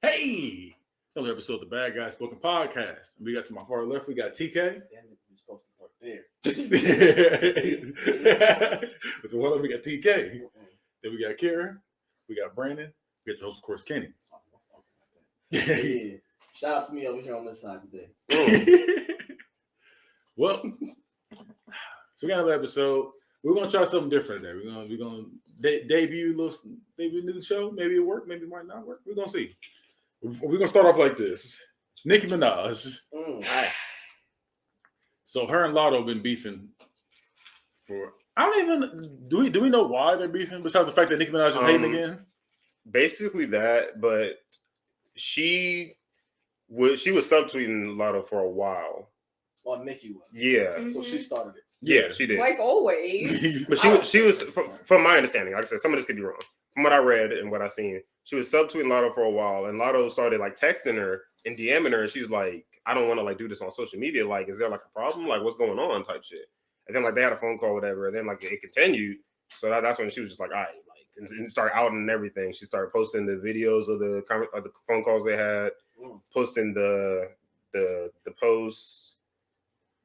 Hey, another episode of the Bad Guys Spoken Podcast. We got to my far left, we got TK. Damn it, you're supposed to start there. So one of we got TK. Then we got Karen. We got Brandon. We got the host, of course, Kenny. Yeah. Shout out to me over here on this side today. Well, so we got another episode. We're gonna try something different today. We're gonna debut a new show. Maybe it work. Maybe it might not work. We're gonna see. We're gonna start off like this. Nicki Minaj. So her and Lotto been beefing for. I don't even do we know why they're beefing besides the fact that Nicki Minaj is hating again. Basically that, but she was subtweeting Lotto for a while. Well, Nicki was. Yeah. Mm-hmm. So she started it. Yeah, she did. Like always. But she was from my understanding, like I said, some of this could be wrong. From what I read and what I seen, she was subtweeting Lotto for a while, and Lotto started like texting her and DMing her, and she's like, I don't want to like do this on social media. Like, is there like a problem? Like, what's going on? Type shit. And then like they had a phone call, whatever. And then like it continued. So that's when she was just like, all right, like, and started outing and everything. She started posting the videos of the phone calls they had, posting the posts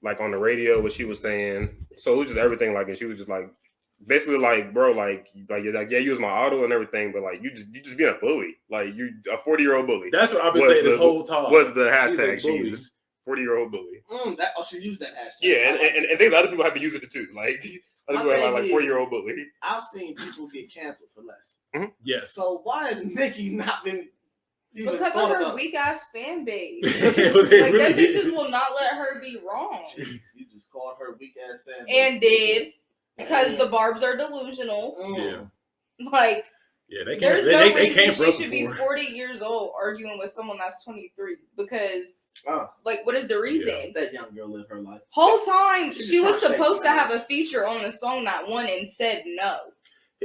like on the radio, what she was saying. So it was just everything like, and she was just like, basically like, bro, like yeah, you was my idol and everything, but like you just being a bully, like you a 40-year-old bully. That's what I've been saying this whole time. Was the hashtag she used? 40-year-old bully. She used that hashtag. Yeah, and things other people have been using it too. Like other people have like 40-year-old bully. I've seen people get canceled for less. Mm-hmm. Yes. So why has Nicki not been? Because of her weak ass fan base. Like Them bitches will not let her be wrong. Jeez, you just called her weak ass fan. And did. Because the Barbs are delusional. Yeah. Like, yeah, they there's can't. no They reason can't she should be 40 years old arguing with someone that's 23. Because, like, what is the reason? Yeah. That young girl lived her life. Whole time, she was trying to supposed to shake have a feature on the song that won and said no.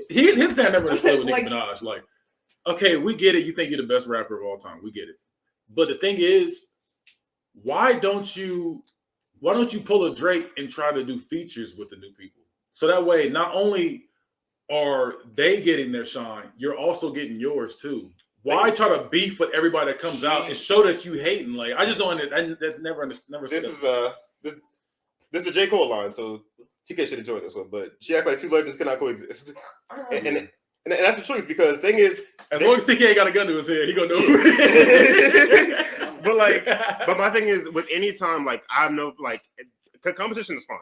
His fan never understood with Nicki Like- Minaj. Like, okay, we get it. You think you're the best rapper of all time. We get it. But the thing is, why don't you pull a Drake and try to do features with the new people? So that way, not only are they getting their shine, you're also getting yours too. Why try to beef with everybody that comes out and show that you hating? Like, I just don't. That's never. This is this is a J. Cole line, so TK should enjoy this one. But she acts like two legends cannot coexist, and that's the truth. Because thing is, as long as TK ain't got a gun to his head, he gonna know. but my thing is, with any time, like I know, like competition is fine.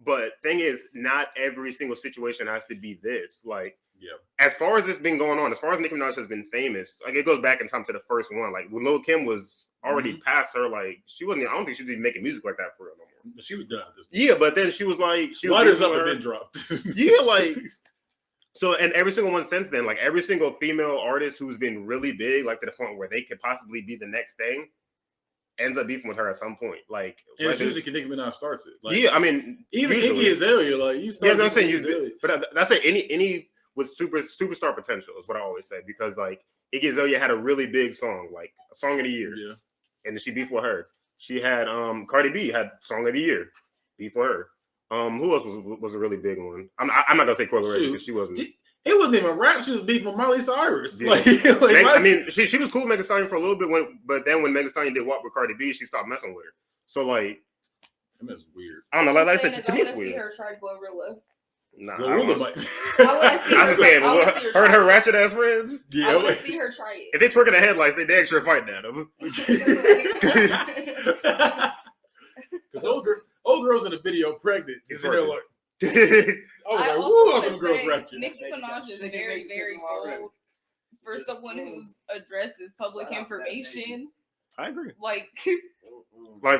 But thing is, not every single situation has to be this. Like, as far as this been going on, as far as Nicki Minaj has been famous, like it goes back in time to the first one. Like when Lil Kim was already past her, like she wasn't. I don't think she was even making music like that for real no more. She was done. Yeah, but then she was like, Lighters up and then dropped. Yeah, like so, and every single one since then, like every single female artist who's been really big, like to the point where they could possibly be the next thing, ends up beefing with her at some point. Like, and it's usually Nicki Minaj starts it. Like, yeah, I mean, even usually. Iggy Azalea, like you. Yeah, I'm saying, but that's it. Any with superstar potential is what I always say, because like Iggy Azalea had a really big song, like a song of the year, and then she beefed with her. She had Cardi B had song of the year, beef with her. Who else was a really big one? I'm not gonna say Coyle Ray because she wasn't. It wasn't even rap. She was beefing with Miley Cyrus. Yeah. I mean, she was cool with Megan Stallion for a little bit, but then when Megan Stallion did Walk with Cardi B, she stopped messing with her. So like, that's weird. I don't know. Like I said, to me, it's I want to see weird. her try Glorilla. Nah, Glorilla might. I want to see her. saying, her and her ratchet ass friends. Yeah, I want to see her try it. If they twerking the headlights, they damn sure fighting at them. Because old girls in the video pregnant. They're like, I also want to say Nicki Minaj is very, very bold for someone who addresses public information. I agree. Like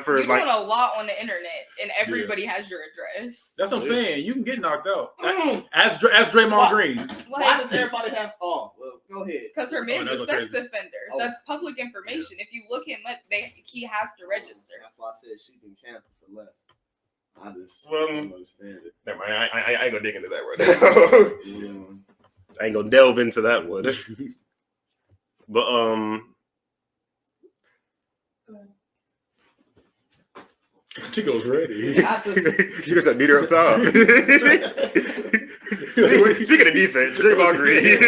for you're doing a lot on the internet, and everybody has your address. That's what I'm saying. You can get knocked out. As Draymond Green. Why does everybody have? Oh, well, go ahead. Because her man's a sex offender. Oh. That's public information. If you look him up, he has to register. That's why I said she been canceled for less. I just don't understand it. Never mind. I ain't gonna dig into that right now. I ain't gonna delve into that one. But Chico's ready. She just beat her up top. Speaking of defense, Draymond Green.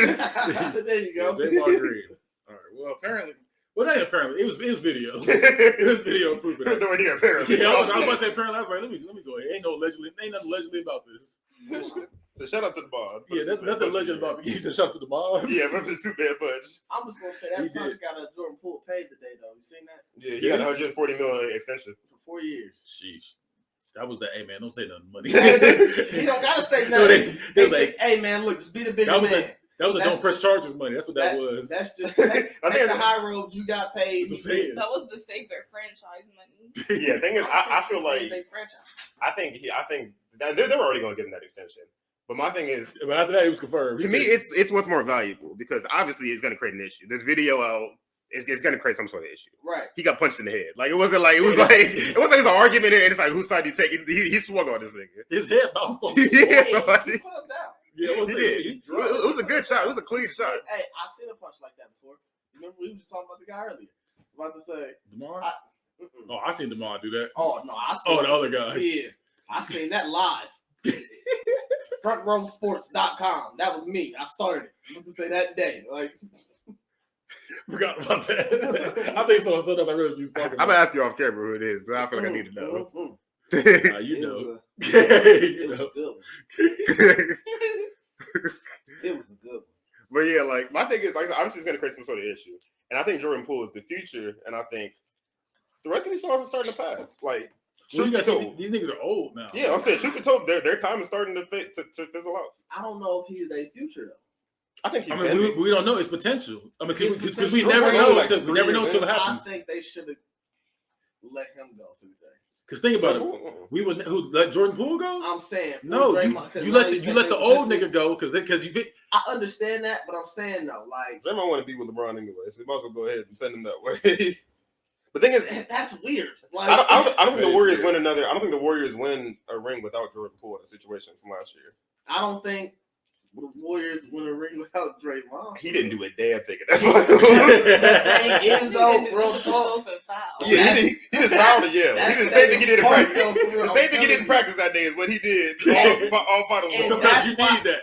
There you go. Draymond Green. All right. Well, apparently. Well, not apparently. It was video. It was video proof of that. No idea, apparently. Yeah, I was about to say apparently. I was like, let me go ahead. Ain't nothing allegedly about this. So shout out to the mob. Yeah, nothing alleged about me. He said shout out to the mob. Yeah, but the Superman Budge. I'm just gonna say that punch got a Jordan Poole paid today though. You seen that? Yeah, he got a $140 million extension For 4 years. Sheesh. That was the hey man, don't say nothing money. He don't gotta say nothing. They say, hey man, look, just be the bigger man. That was a don't press charges money. That's what that was. That's just take the high road. You got paid. That was the safer franchise money. Yeah, thing is, I feel like I think that they're already going to give him that extension. But my thing is, but after that, it was confirmed. To me, it's what's more valuable because obviously it's going to create an issue. This video out. It's going to create some sort of issue. Right. He got punched in the head. Like it wasn't like it's an argument and it's like whose side do you take? He swung on this nigga. His head bounced off. Yeah, somebody. He put him down. Yeah, he did. It was a good shot. It was a clean shot. Hey, I've seen a punch like that before. Remember we were just talking about the guy earlier. I'm about to say DeMar. I seen DeMar do that. Oh no, I seen the other guy. Yeah, I seen that live. FrontRowSports.com. That was me. I started. I'm about to say that day. Like. Forgot about that. I think so. Sometimes I really was talking. I'm gonna ask you off camera who it is because I feel like I need to know. You know. It was a good one. It was a good one. But yeah, like my thing is, like obviously it's gonna create some sort of issue, and I think Jordan Poole is the future, and I think the rest of these stars are starting to pass. Like, these niggas are old now. Yeah, I'm saying truth be told, their time is starting to fizzle out. I don't know if he's their future though. I think we don't know his potential. I mean, because we never know until it happens. I think they should have let him go through the day. Because think about it, we would let Jordan Poole go. I'm saying no, you let the old nigga go because you get. I understand that, but I'm saying though, like they might want to be with LeBron anyway, so you might as well go ahead and send him that way. But the thing is, that's weird. Like, I don't think the Warriors win another. I don't think the Warriors win a ring without Jordan Poole in a situation from last year. I don't think the Warriors win a ring without Draymond. He didn't do a damn thing at that. Thing is though, real talk. Yeah, he just fouled it. Yeah, he did the same thing he did in practice. The same thing he did in practice that day is what he did. All final. Sometimes you need that.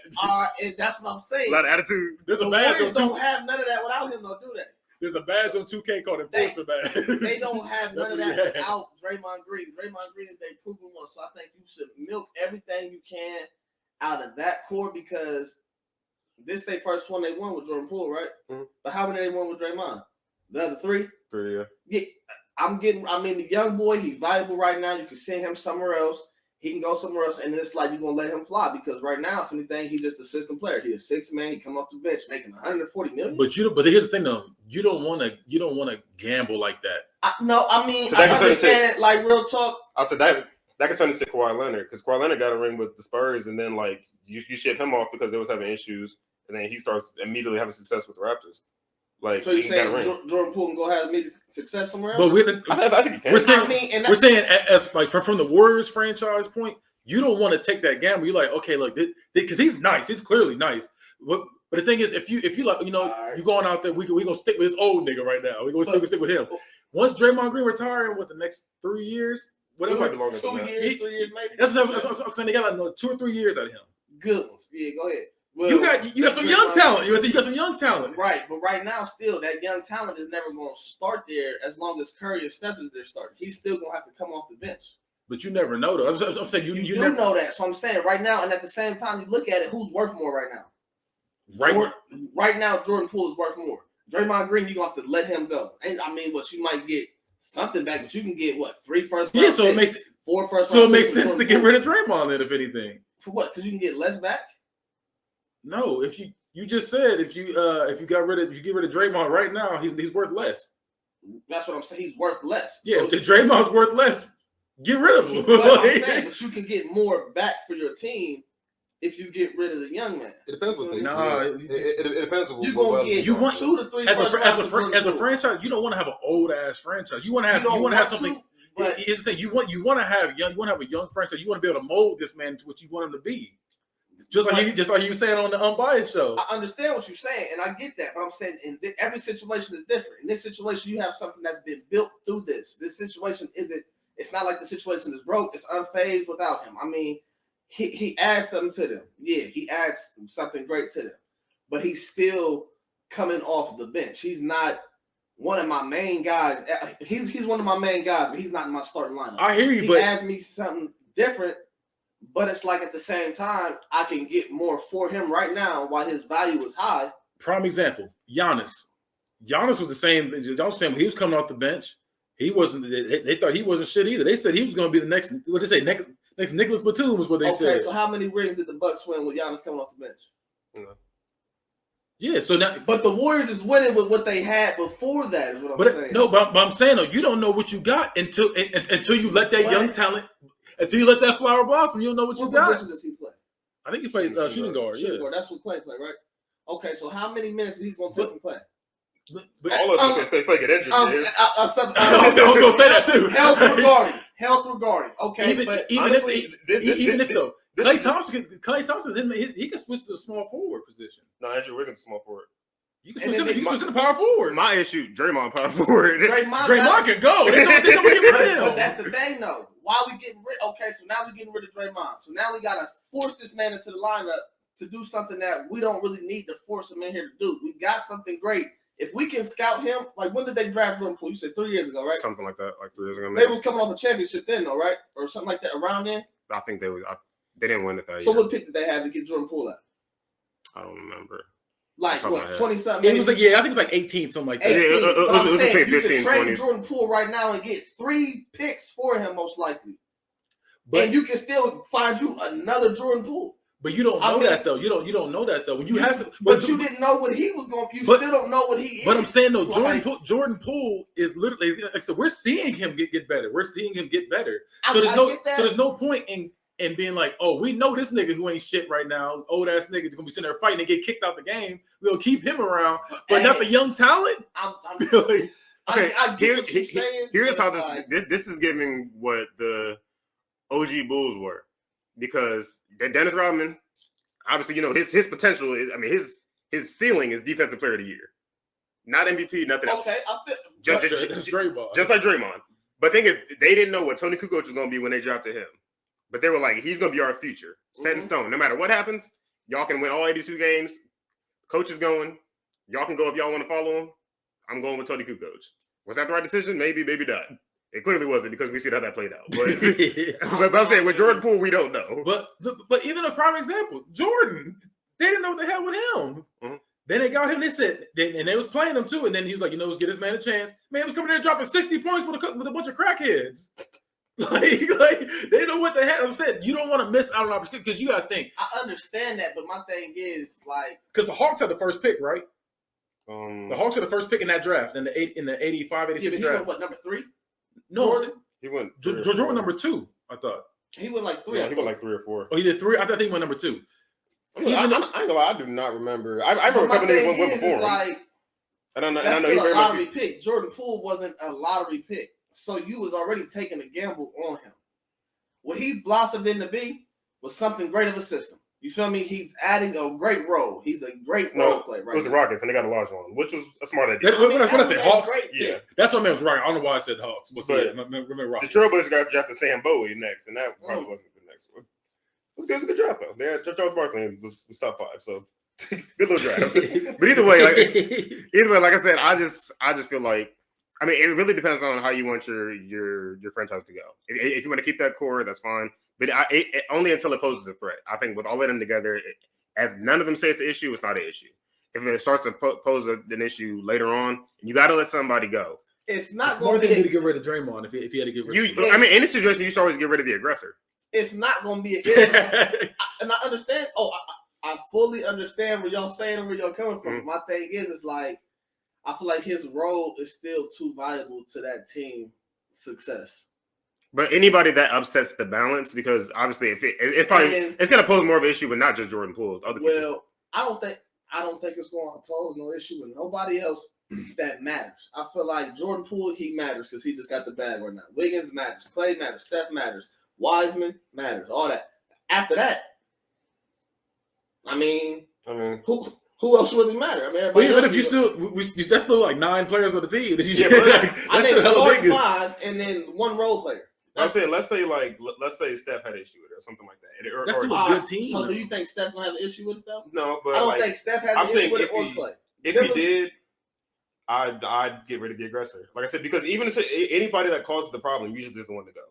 And that's what I'm saying. A lot of attitude. There's a badge on 2K. Don't have none of that without him. Don't do that. There's a badge on 2K called Enforcer badge. They don't have none of that without Draymond Green. Draymond Green is they proven one, so I think you should milk everything you can out of that core because this they first one they won with Jordan Poole, right? Mm-hmm. But how many they won with Draymond? The other three? Yeah. Yeah. The young boy, he's valuable right now. You can send him somewhere else. He can go somewhere else, and it's like you're gonna let him fly because right now, if anything, he's just a system player. He's a 6-man. He come off the bench making $140 million. But here's the thing though, you don't want to gamble like that. I understand. Like real talk. I said that could turn into Kawhi Leonard because Kawhi Leonard got a ring with the Spurs, and then like you ship him off because they was having issues, and then he starts immediately having success with the Raptors. Like, so you're saying Jordan Poole can go have immediate success somewhere else? But I think we're saying as like from the Warriors franchise point, you don't want to take that gamble. You're like, okay, look, because he's nice, he's clearly nice. But the thing is, if you like, right, you going out there, we gonna stick with this old nigga right now. We gonna stick with him. Once Draymond Green retire in the next 3 years, whatever, 2 years, 3 years maybe. That's what I'm saying. They got like 2 or 3 years out of him. Good ones. Yeah, go ahead. Well, you got some young talent. You got some young talent. Right, but right now, still, that young talent is never going to start there as long as Curry and Steph is there starting. He's still going to have to come off the bench. But you never know, though. I'm saying you do never know that. So I'm saying right now, and at the same time, you look at it, who's worth more right now? Right now, Jordan Poole is worth more. Draymond Green, you're going to have to let him go. And you might get something back, but you can get, 3 first round? Yeah, so it makes 4 first So it makes sense to get rid of Draymond then, if anything. For what? Because you can get less back? No, if you just said if you get rid of Draymond right now, he's worth less. That's what I'm saying. He's worth less. Yeah, so if Draymond's worth less, get rid of him. But you can get more back for your team if you get rid of the young man. It depends what they do. It depends on you're gonna get. You want 2 to 3 as a franchise. You don't want to have an old ass franchise. You want to have something. But here's the thing: you want to have a young franchise. You want to be able to mold this man to what you want him to be. Just like you saying on the Unbiased show. I understand what you're saying, and I get that. But I'm saying every situation is different. In this situation, you have something that's been built through this. This situation it's not like the situation is broke. It's unfazed without him. I mean, he adds something to them. Yeah, he adds something great to them. But he's still coming off the bench. He's not one of my main guys. He's one of my main guys, but he's not in my starting lineup. I hear you, he but adds me something different. But it's like at the same time, I can get more for him right now while his value is high. Prime example, Giannis. Giannis was the same. Y'all saying when he was coming off the bench, he wasn't. They thought he wasn't shit either. They said he was going to be the next. What they say? Next Nicholas Batum was what they said. Okay, so how many rings did the Bucks win with Giannis coming off the bench? Yeah, so now, but the Warriors is winning with what they had before that. Is what I'm saying. No, but I'm saying though, you don't know what you got until you let that young talent, until you let that flower blossom. You don't know what you got. What position does he play? I think he plays shooting guard. Shooting guard. That's what Clay play, right? Okay, so how many minutes is he going to take from Clay? But all of them, if they get injured, I was going to say that too. Health regarding. Okay, even if though Klay Thompson, he can switch to the small forward position. No, Andrew Wiggins is small forward. You can switch to the power forward. My issue, Draymond power forward. Draymond can go. They don't get rid of him. But that's the thing, though. Why we getting rid? Okay, so now we getting rid of Draymond. So now we gotta force this man into the lineup to do something that we don't really need to force him in here to do. We got something great. If we can scout him, like when did they draft Jordan Poole? You said 3 years ago, right? Something like that, like 3 years ago. They was coming off a championship then, though, right? Or something like that around then. I think they didn't win it that year. So what pick did they have to get Jordan Poole at? I don't remember. Like what, 20-something? It was like, I think it was like 18, something like that. 18. But I'm saying you 15, could trade 20s. Jordan Poole right now and get 3 picks for him, most likely. And you can still find you another Jordan Poole. But you don't know that though. You don't know that though. When you have some, but you didn't know what he was going. You still don't know what he is. But I'm saying though, Jordan Poole is literally. Like, so we're seeing him get better. We're seeing him get better. So there's no point in being like, oh, we know this nigga who ain't shit right now, old ass nigga is gonna be sitting there fighting and get kicked out the game. We'll keep him around, but not the young talent. Okay, I get what you're saying. Here's how this is giving what the OG Bulls were, because Dennis Rodman, obviously, you know his potential is. I mean, his ceiling is Defensive Player of the Year, not MVP, nothing else. Okay, I feel that's Draymond, just like Draymond. But the thing is, they didn't know what Tony Kukoc was going to be when they drafted him. But they were like, he's going to be our future, set in stone. No matter what happens, y'all can win all 82 games. Coach is going. Y'all can go if y'all want to follow him. I'm going with Tony Kukoc. Was that the right decision? Maybe, maybe not. It clearly wasn't, because we see how that played out. But I'm saying with Jordan Poole, we don't know. But even a prime example, Jordan, they didn't know what the hell with him. Mm-hmm. Then they got him. They said, and they was playing him too. And then he was like, let's get this man a chance. Man was coming there dropping 60 points with a bunch of crackheads. like they know what the hell. I'm saying, you don't want to miss out on opportunity, because you got to think. I understand that, but my thing is like, because the Hawks had the first pick, right? The Hawks had the first pick in that draft in the 85, 86 draft. Went, what, number 3? No, Jordan? He went Jordan number 2. I thought he went like 3. Yeah, he went like 3 or 4. Oh, he did 3. I thought he went number 2. I ain't gonna lie, I do not remember. I remember a couple niggas went before him. Like, I know that's he still very a lottery much pick. Jordan Poole wasn't a lottery pick, so you was already taking a gamble on him. What he blossomed into be was something great of a system. You feel me? He's adding a great role. He's a great role player. Right, it was the Rockets, and they got a large one, which was a smart idea. When I said Hawks, yeah, that's what I meant was right. I don't know why I said Hawks, but remember Rockets. The Trailblazers got drafted Sam Bowie next, and that probably wasn't the next one. It was good. It was a good draft though. They had Charles Barkley was top 5, so good little draft. But either way, like I said, I just feel like, I mean, it really depends on how you want your franchise to go. If you want to keep that core, that's fine. But only until it poses a threat. I think with all of them together, if none of them say it's an issue, it's not an issue. If it starts to pose an issue later on, you got to let somebody go. It's not going to be to get rid of Draymond if he had to get rid of I mean, in this situation, you should always get rid of the aggressor. It's not going to be an issue. And I understand. I fully understand where y'all saying and where y'all coming from. Mm-hmm. My thing is like, I feel like his role is still too valuable to that team success. But anybody that upsets the balance, because obviously if it's going to pose more of an issue with not just Jordan Poole, other people. Well, I don't think it's going to pose no issue with nobody else that matters. I feel like Jordan Poole, he matters because he just got the bag right now. Wiggins matters, Clay matters, Steph matters, Wiseman matters, all that. After that, I mean who else really matter? I mean, even if you that's still like 9 players on the team. I think starting 5 and then 1 role player. Let's say Steph had an issue with it or something like that. That's still a good team. So do you think Steph gonna have an issue with it though? No, but I don't think Steph has an issue with it or Clay. If he did, I'd get rid of the aggressor. Like I said, because even if anybody that causes the problem usually is the one to go.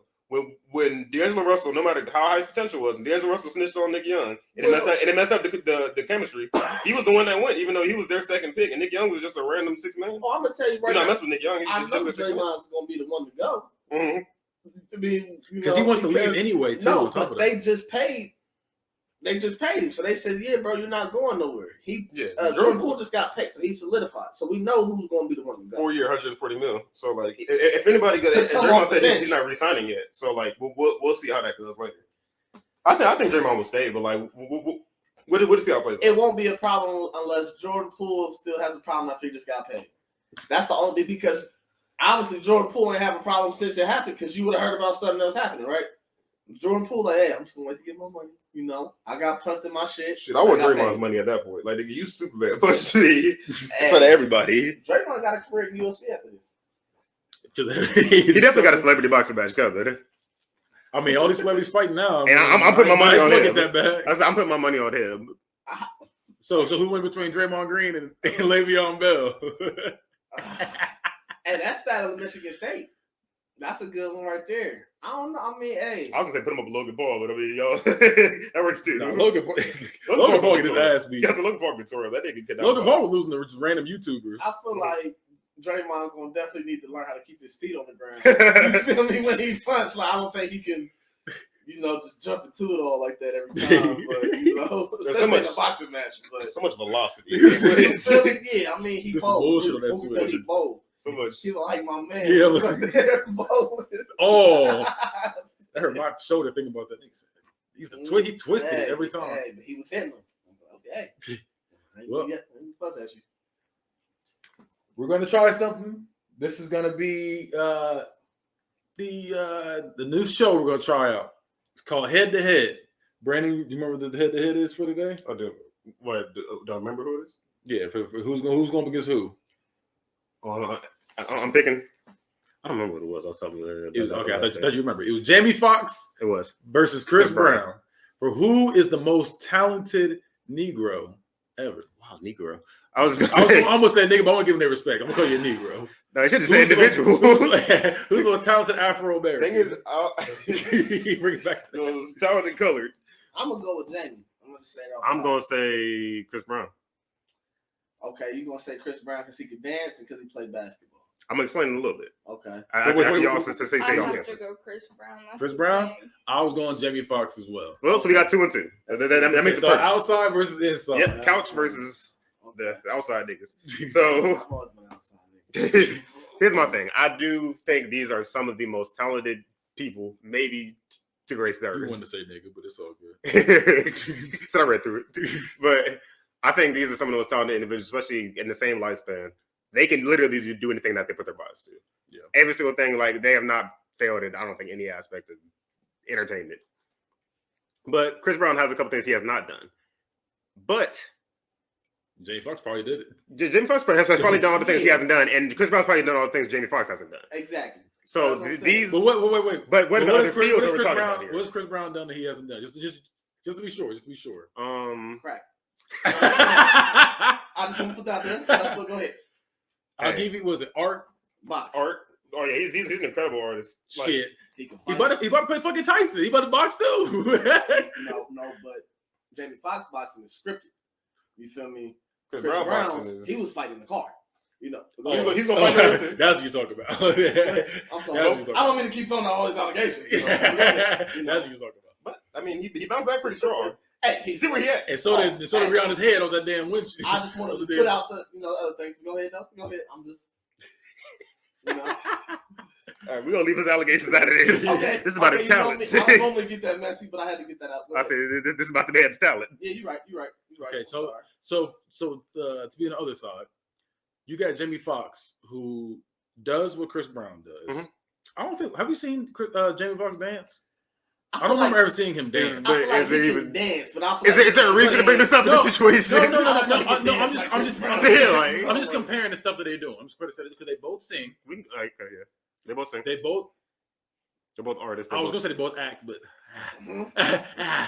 When D'Angelo Russell, no matter how high his potential was, and D'Angelo Russell snitched on Nick Young, and it messed up the chemistry. He was the one that went, even though he was their second pick, and Nick Young was just a random 6 man. Oh, I'm gonna tell you right now. You're not messing with Nick Young. I know Draymond's gonna be the one to go. Mm-hmm. Because he wants to leave anyway. Too, no, but they just paid. They just paid him, so they said, "Yeah, bro, you're not going nowhere." Jordan Poole just got paid, so he's solidified. So we know who's going to be the one to go. 4 year, $140 million. So like, if anybody goes, Draymond said he's not re-signing yet. So like, we'll see how that goes later. I think Draymond will stay, but like, we'll see how it plays out. It won't be a problem unless Jordan Poole still has a problem after he just got paid. That's the only because obviously Jordan Poole ain't have a problem since it happened because you would have heard about something else happening, right? Jordan Poole, like, hey, I'm just gonna wait to get my money. You know, I got punched in my shit. Shit, I want Draymond's money at that point. Like, nigga, you Superman punched me in front of everybody. Draymond got a career in UFC after this. He definitely got a celebrity boxing match coming. I mean, all these celebrities fighting now. And I'm putting my money on him. That I'm putting my money on him. So who went between Draymond Green and Le'Veon Bell? And that's battle of Michigan State. That's a good one right there. I don't know. I mean, hey. I was gonna say put him up with Logan Paul, but I mean, y'all, that works too. No, Logan Paul get his ass beat. Yeah, so Logan Paul Victoria. That nigga could. Logan Paul was losing to random YouTubers. I feel like Draymond gonna definitely need to learn how to keep his feet on the ground. You feel me? When he punch, like I don't think he can, just jump into it all like that every time. But especially in a boxing match. But so much velocity. Yeah, I mean he bold. Bullshit on that switch. He bold. So much. He like my man. Yeah, listen. Oh, that hurt my shoulder thinking about that. He twisted it every time. Hey, but he was hitting him. Okay. Well, fuss at you. We're gonna try something. This is gonna be the new show we're gonna try out. It's called Head to Head. Brandon, do you remember what the Head to Head is for today? I do. What? Do I remember who it is? Yeah, for who's going against who? I'm picking. I don't remember what it was. I'll tell you. Okay, I thought you remember. It was Jamie Foxx. It was versus Chris Brown for who is the most talented Negro ever. Wow, Negro. I was almost saying nigga, but I want to give them their respect. I'm gonna call you a Negro. No, I should just say individual. Who's the most talented Afro-American? Thing is, bring it back. Those talented colored. I'm gonna go with Jamie. I'm gonna say that. I'm gonna say Chris Brown. Okay, you're gonna say Chris Brown because he could dance and because he played basketball. I'm gonna explain in a little bit. Okay. I have to go Chris Brown. Chris Brown? I was going Jamie Foxx as well. Well, so we got 2 and 2. That makes it perfect. Outside versus inside. Yep, couch versus the outside niggas. So I've always been outside niggas. Here's my thing. I do think these are some of the most talented people, maybe to grace the earth. You wanted to say nigga, but it's all good. So I read through it. But I think these are some of the most talented individuals, especially in the same lifespan. They can literally do anything that they put their bodies to. Yeah. Every single thing, like they have not failed in, I don't think, any aspect of entertainment. But Chris Brown has a couple things he has not done. But Jamie Foxx probably did it. Jamie Foxx has probably done all the things he hasn't done, and Chris Brown's probably done all the things Jamie Foxx hasn't done. Exactly. So these. But wait. But what are the other fields that we're talking about here? What's Chris Brown done that he hasn't done? Just to be sure. Just to be sure. Crack. I just want to put that out there. Let's go ahead. I'll give you. Was it art? Box. Art. Oh yeah, he's an incredible artist. Shit. He about to play fucking Tyson. He about to box too. No, but Jamie Foxx boxing is scripted. You feel me? Chris Brown, he was fighting the car. You know, he's gonna fight that. That's what you're talking about. I'm sorry. I don't mean to keep throwing out all these allegations. That's what you're talking about. But I mean, he bounced back pretty strong. Hey, see where he at. And so did Rihanna's head on that damn windshield. I just want to put out the other things. Go ahead, though. Go ahead. I'm just. All right, we're gonna leave his allegations out of this. Okay. This is about his talent. I don't normally get that messy, but I had to get that out. I said this is about the man's talent. Yeah, you're right. Okay, so to be on the other side, you got Jamie Foxx who does what Chris Brown does. Mm-hmm. I don't think. Have you seen Jamie Foxx dance? I don't remember ever seeing him dance. But is there even dance? But I feel is there a reason to bring this up in this situation? No. I'm just comparing the stuff that they do. I'm just criticizing because they both sing. They both sing. They're both artists. I was gonna say they both act, but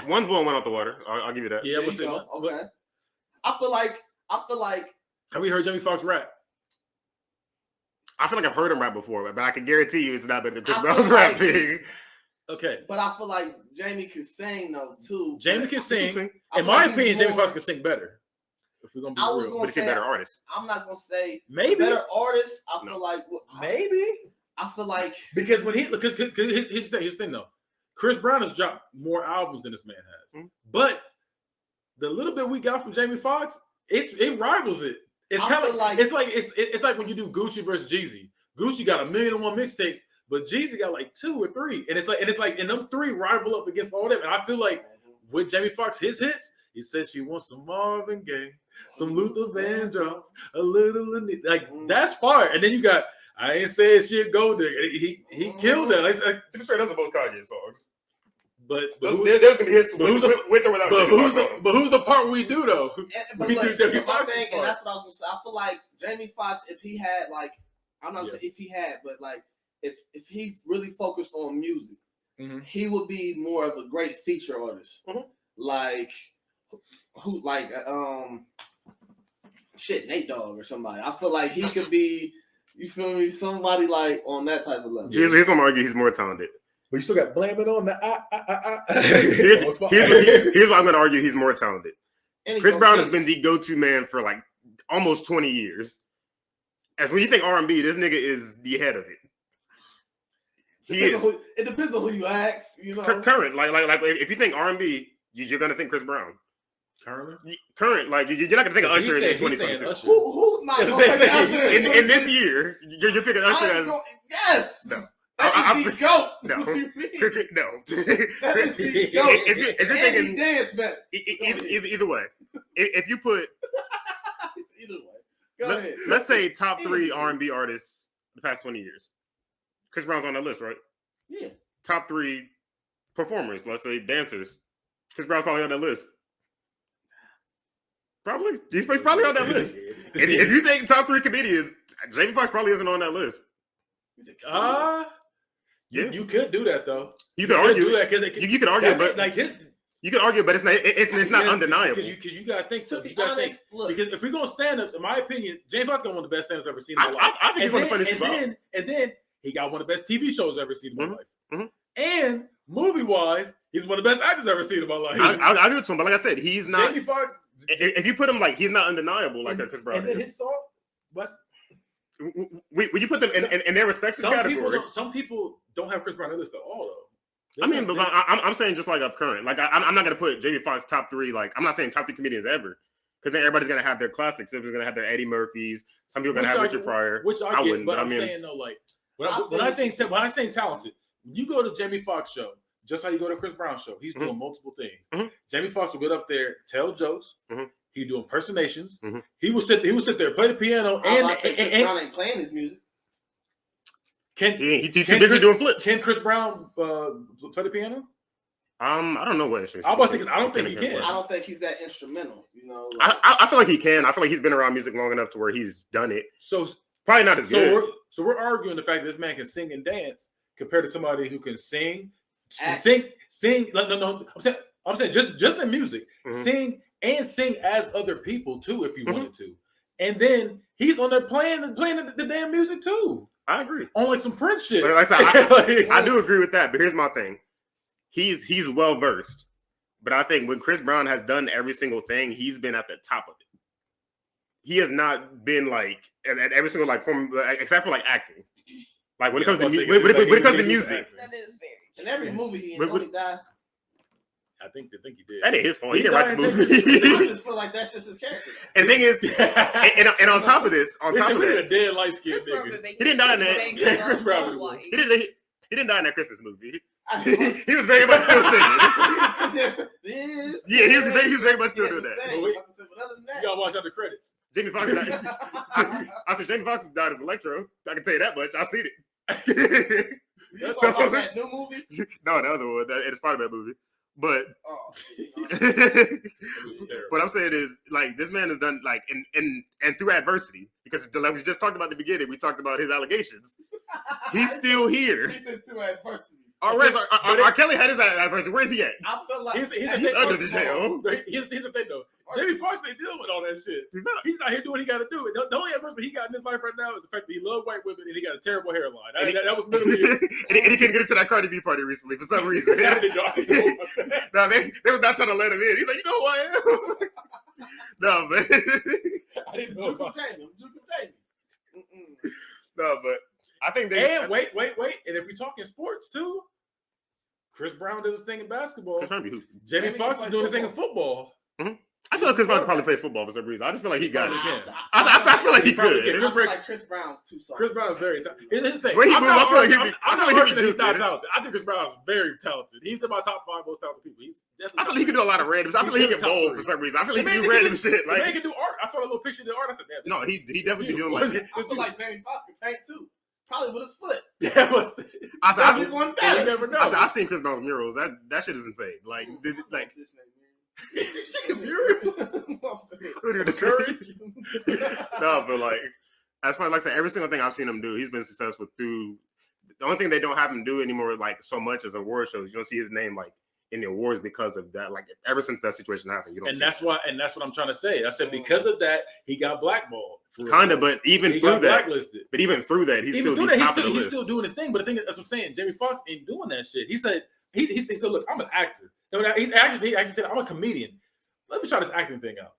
one's blowing one out the water. I'll give you that. Yeah, we'll see. Okay. I feel like. Have we heard Jamie Foxx rap? I feel like I've heard him rap before, but I can guarantee you it's not better than Chris Brown's rapping. Okay. But I feel like Jamie can sing though too. Jamie can sing. In my opinion, Jamie Foxx can sing better. If we're gonna be real, but he's a better artist. I'm not gonna say maybe better artist. I feel like maybe. I feel like because when his thing though, Chris Brown has dropped more albums than this man has. Mm-hmm. But the little bit we got from Jamie Foxx, it rivals it. It's kind of like it's like when you do Gucci versus Jeezy. Gucci got 1,000,001 mixtapes, but Jeezy got like 2 or 3, and it's like and them 3 rival up against all them. And I feel like with Jamie Foxx, his hits, he says she wants some Marvin Gaye, some Luther Vandross, a little like that's fire. And then you got I ain't saying shit gold digger. He killed that. Like, to be fair, those are both Kanye songs. But those can be his with or without. But who's the part we do though? We do Jamie Foxx. And that's what I was gonna say. I feel like Jamie Foxx, if he had like, I'm not saying if he had, but like if he really focused on music, he would be more of a great feature artist. Like Nate Dogg or somebody. I feel like he could be. You feel me? Somebody like on that type of level. Here's what I'm argue. He's more talented. But you still got blame it on the Here's what I'm going to argue. He's more talented. Chris Brown has been the go-to man for like almost 20 years. As when you think R&B, this nigga is the head of it. It depends on who you ask. You know, current. Like if you think R&B, you're going to think Chris Brown. Current, like you're not gonna think of Usher in 2022. Who's not gonna think Usher in this year? You're picking Usher as yes. No, that is the GOAT. No, no. That is the GOAT. If you're thinking dance better. Either way, if you put either way, go ahead. Let's say top 3 R&B artists the past 20 years. Chris Brown's on that list, right? Yeah. Top 3 performers, let's say dancers. Chris Brown's probably on that list. Probably. He's probably on that list. If you think top 3 comedians, Jamie Foxx probably isn't on that list. Yeah. You could do that though. You could argue that because you could argue, but like his. You could argue, but it's not undeniable. Because you gotta think. To be honest, look, because if we're gonna stand ups, in my opinion, Jamie Foxx got one of the best stand ups I've ever seen in my life. I think he's one of the funniest. And then he got one of the best TV shows I've ever seen in my life. And movie wise, he's one of the best actors I've ever seen in my life. I'll give it to him, but like I said, he's not. Jamie Foxx. If you put him like he's not undeniable like Chris Brown and then his song, would you put them in their respective category? Some people don't have Chris Brown on the list at all though. I mean, but I'm saying just like of current. Like I'm not gonna put Jamie Foxx top 3. Like I'm not saying top 3 comedians ever, because then everybody's gonna have their classics. Everybody's gonna have their Eddie Murphys. Some people are gonna have Richard Pryor. Which I get, wouldn't. But I'm saying though, like when I say talented, when you go to Jamie Foxx show. Just how you go to Chris Brown show, he's doing multiple things. Jamie Foxx will get up there, tell jokes. He do impersonations. He will sit there, play the piano, and Chris Brown ain't playing his music. He's too busy doing flips. Can Chris Brown play the piano? I don't know what instrument. I was because I don't think he can. I don't think he's that instrumental. You know, like, I feel like he can. I feel like he's been around music long enough to where he's done it. So probably not as good. So we're arguing the fact that this man can sing and dance compared to somebody who can sing. Sing. No. I'm saying just in music, sing as other people too, if you wanted to. And then he's on there playing the damn music too. I agree. On like some Prince shit. Like I said, I do agree with that. But here's my thing: he's well versed. But I think when Chris Brown has done every single thing, he's been at the top of it. He has not been like at every single like form, except for like acting. Like when it comes to music, that is very. In every movie he died. I think he did. That ain't his fault. He didn't write the movie. I just feel like that's just his character. And the thing is, and on top of this, a dead light skinned nigga. He didn't die in that. Chris Brown. He didn't die in that Christmas movie. He was very much still singing. Yeah, he was very much still doing that. But other than that, you gotta watch out the credits. Jamie Foxx died. I said Jamie Foxx died as Electro. I can tell you that much. I seen it. That's all that new movie? No, the other one. It's Spider-Man movie. But what I'm saying is, like, this man has done, like, and through adversity, because like we just talked about at the beginning, we talked about his allegations. He's still here. He said through adversity. R. Kelly had his adversity. Where's he at? I feel like he's under the jail. Here's the thing, though. Jamie Foxx ain't dealing with all that shit. He's out here doing what he got to do. The only person he got in his life right now is the fact that he loves white women and he got a terrible hairline. That was literally it. And he couldn't get into that Cardi B party recently for some reason. No, they were not trying to let him in. He's like, you know who I am? No, man. I didn't know about Jamie. No, but I think they. And wait. And if we're talking sports too, Chris Brown does his thing in basketball. Chris Brown be who? Jamie Foxx is doing his thing in football. Mm-hmm. I feel like Chris Brown could probably play football for some reason. I just feel like he got it. I feel like he could. I feel like Chris Brown's too soft. Chris Brown is very talented. Here's the thing. I'm not arguing that he's not talented. I think Chris Brown is very talented. He's in my top 5 most talented people. I feel like he can do a lot of randoms. I feel like he can bowl for some reason. I feel like he can do random shit. Like he can do art. I saw a little picture of the art. I said, damn. No, he definitely be doing like. I feel like Jamie Foxx can paint too. Probably with his foot. You never know. I've seen Chris Brown's murals. That shit is insane. Like. No, but like as far as like I said, every single thing I've seen him do, he's been successful through. The only thing they don't have him do anymore, like so much as award shows, you don't see his name like in the awards because of that. Like ever since that situation happened, you don't. And that's what I'm trying to say. I said because of that, he got blackballed. Kind of, but even through that, but even through that, he's still doing his thing. But the thing is, that's what I'm saying. Jamie Foxx ain't doing that shit. He said he said, look, I'm an actor. No, he actually said, I'm a comedian. Let me try this acting thing out.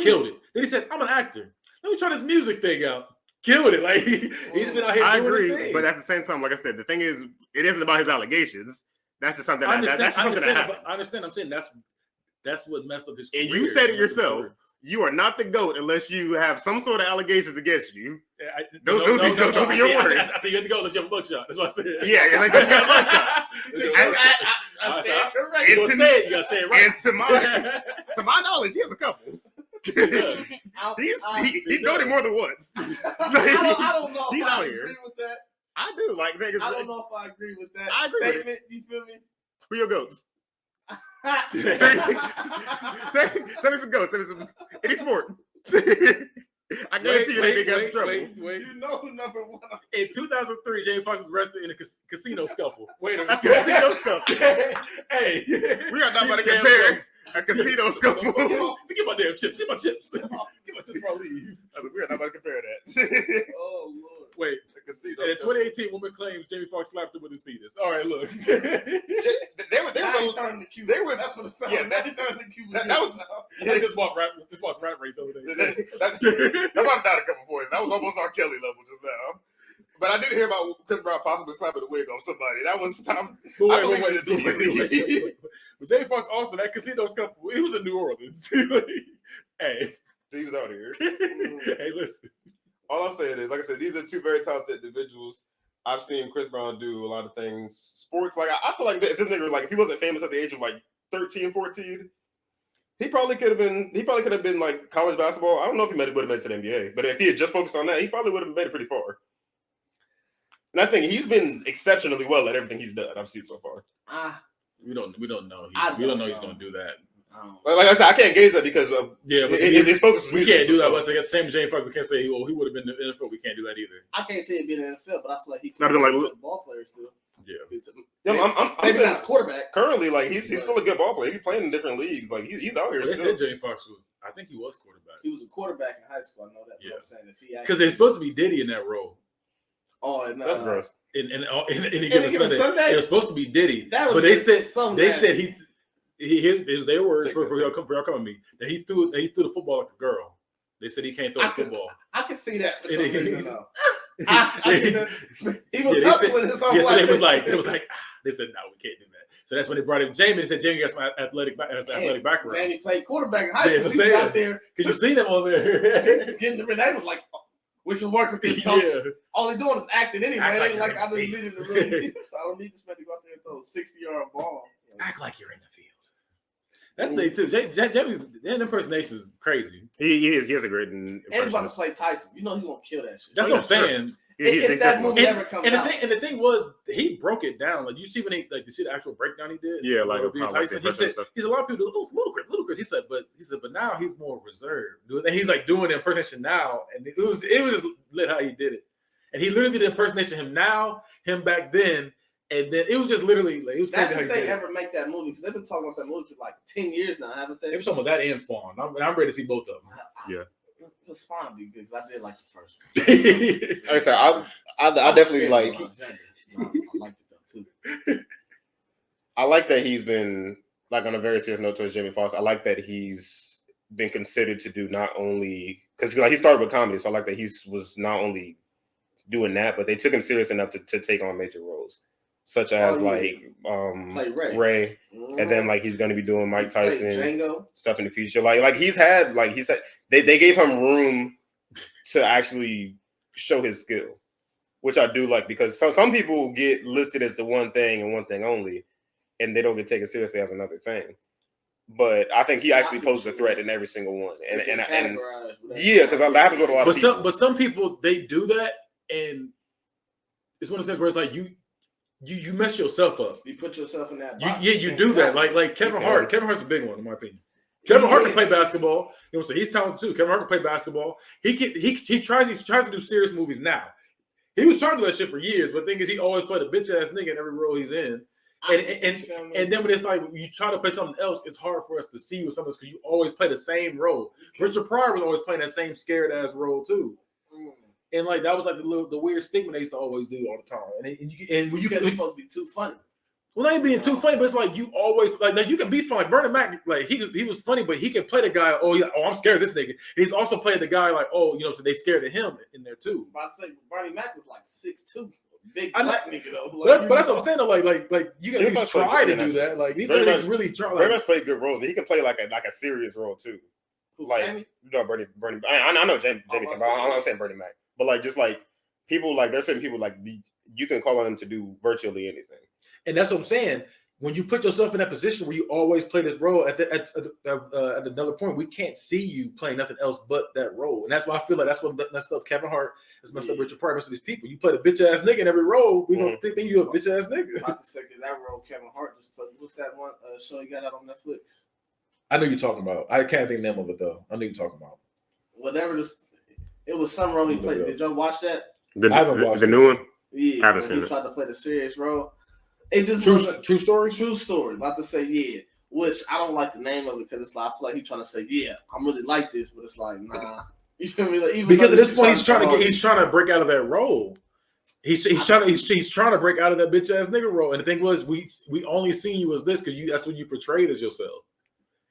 Killed it. Then he said, I'm an actor. Let me try this music thing out. Killed it. Like he's been out here doing his thing. But at the same time, like I said, the thing is, it isn't about his allegations. That's just something that happened. I understand. I'm saying that's what messed up his career. And you said it yourself. You are not the GOAT unless you have some sort of allegations against you. Those are your words. I said you have to go unless you have a mugshot. That's what I said. Yeah, like you got a mugshot. I stand correct. You gotta say it right. And to my knowledge, he has a couple. He's goated more than once. I don't know if I agree with that. I do. Like niggas. I don't know if I agree with that statement. You feel me? Who your goats? Tell me some goats. Tell me some any sport. I guarantee you they got some trouble. You know who number 1. In 2003, Jamie Foxx was arrested in a casino scuffle. Wait a minute. Casino scuffle. Hey, we are not about to compare a casino scuffle. Get my damn chips. Get my chips. Get my chips before I leave. We are not about to compare that. Oh Lord. Wait, casino. In 2018, woman claims Jamie Foxx slapped her with his penis. All right, look. That's what it sounded. Yeah, that was. They just watched Rap Race over there. That brought down a couple points. That was almost R. Kelly level just now. But I did hear about Chris Brown possibly slapping a wig off somebody. That was time. Wait. But Jamie Foxx also, that casino scuffle, he was in New Orleans. Hey. He was out here. Hey, listen. All I'm saying is, like I said, these are two very talented individuals. I've seen Chris Brown do a lot of things. Sports, like I feel like this nigga, like if he wasn't famous at the age of like 13, 14, he probably could have been like college basketball. I don't know if he would have made it to the NBA, but if he had just focused on that, he probably would have made it pretty far. And I think he's been exceptionally well at everything he's done. I've seen so far. We don't know. We don't know he's going to do that. Like I said, I can't gauge that because his focus. We can't do that. Once again, same Jamie Foxx, we can't say, he would have been in the NFL. We can't do that either. I can't say it being in the NFL, but I feel like he could have been like ball players too. Yeah, I'm not a quarterback. Currently, like he's still a good ball player. He's playing in different leagues. Like he's out here. They said Jamie Foxx was. I think he was quarterback. He was a quarterback in high school. I know that. Yeah. I'm saying because they're supposed to be Diddy in that role. Oh, and that's gross. In any given Sunday, it was supposed to be Diddy, but they said his their words for y'all coming me that he threw the football like a girl. They said he can't throw the football. I can see that for some reason. He was hustling his whole life. So it was like they said no, we can't do that. So that's when they brought in Jamie. They said Jamie got some athletic background. Jamie played quarterback in high school. He was out there. Could you see them on there? They was like, we can work with this coach. Yeah. All they're doing is acting anyway. They like I just needed to really. I don't need to spend to go out there and throw a 60-yard ball. Act like you're in the field. That's the thing too. Jamie's impersonation is crazy. He has a great impression. And he's about to play Tyson. You know he's gonna kill that shit. That's what I'm saying. If that movie ever comes out. And the thing was, he broke it down. Like you see when you see the actual breakdown he did. Yeah, like Tyson. He said he's a lot of people ludicrous. He said, but now he's more reserved. And he's like doing the impersonation now, and it was just lit how he did it. And he literally did the impersonation him now, him back then, And then it was just literally like, it was That's crazy. if they ever make that movie because they've been talking about that movie for like 10 years now, haven't they? They were talking about that and Spawn. I'm ready to see both of them. Yeah. Spawn be good because I did like the first one. Like I said, I definitely like. I liked it though too. I like that he's been like on a very serious note towards Jamie Foxx. I like that he's been considered to do not only because like he started with comedy, so I like that he was not only doing that, but they took him serious enough to take on major roles, such as play Ray, and then like he's going to be doing Mike Tyson Django stuff in the future. Like he said they gave him room to actually show his skill, which I do like because some people get listed as the one thing and one thing only, and they don't get taken seriously as another thing. But I think he actually poses a threat in every single one, and yeah, because that happens with a lot of people. But some people they do that, and it's one of the things where it's like you mess yourself up. You put yourself in that box. You do that. Like Kevin Hart. Kevin Hart's a big one in my opinion. Kevin Hart can play basketball. You know, so he's talented too. Kevin Hart can play basketball. He tries to do serious movies now. He was trying to do that shit for years, but the thing is, he always played a bitch ass nigga in every role he's in. And then when it's like you try to play something else, it's hard for us to see with something because you always play the same role. Richard Pryor was always playing that same scared ass role too, and like that was like the weird stigma they used to always do all the time. And when you because it's supposed to be too funny. Well, not even being too funny, but it's like you always like you can be funny. Like Bernie Mac, like he was funny, but he can play the guy. Oh, I'm scared of this nigga. He's also played the guy like, so they scared of him in there too. But I say Bernie Mac was like 6'2". Big black nigga though. Like, but that's what I'm saying though. Like you can at least try to do that. Like these niggas really try. Bernie Mac's played good roles. He can play like a serious role too. Like Jamie? No, Bernie. I know Jamie. But I'm not saying Bernie Mac. But like just like people like there's certain people like you can call on them to do virtually anything. And that's what I'm saying. When you put yourself in that position where you always play this role, at another point, we can't see you playing nothing else but that role, and that's why I feel like that's what messed up Kevin Hart. That's messed up Richard Pryor. Messed up these people. You play a bitch ass nigga in every role. We don't think you're a bitch ass nigga. I'm about to say because that role Kevin Hart just played. What's that one show you got out on Netflix? I know you're talking about. I can't think the name of it though. I know you're talking about. Whatever it was some role he played. Did y'all watch that? I haven't watched the new one. Yeah, I haven't seen he it. tried to play the serious role. It just true story. True story. About to say yeah, which I don't like the name of it because it's like I feel like he's trying to say yeah, I'm really like this, but it's like nah. You feel me? Like, even because at this point he's trying to break out of that role. He's trying to break out of that bitch ass nigga role. And the thing was we only seen you as this because that's what you portrayed as yourself.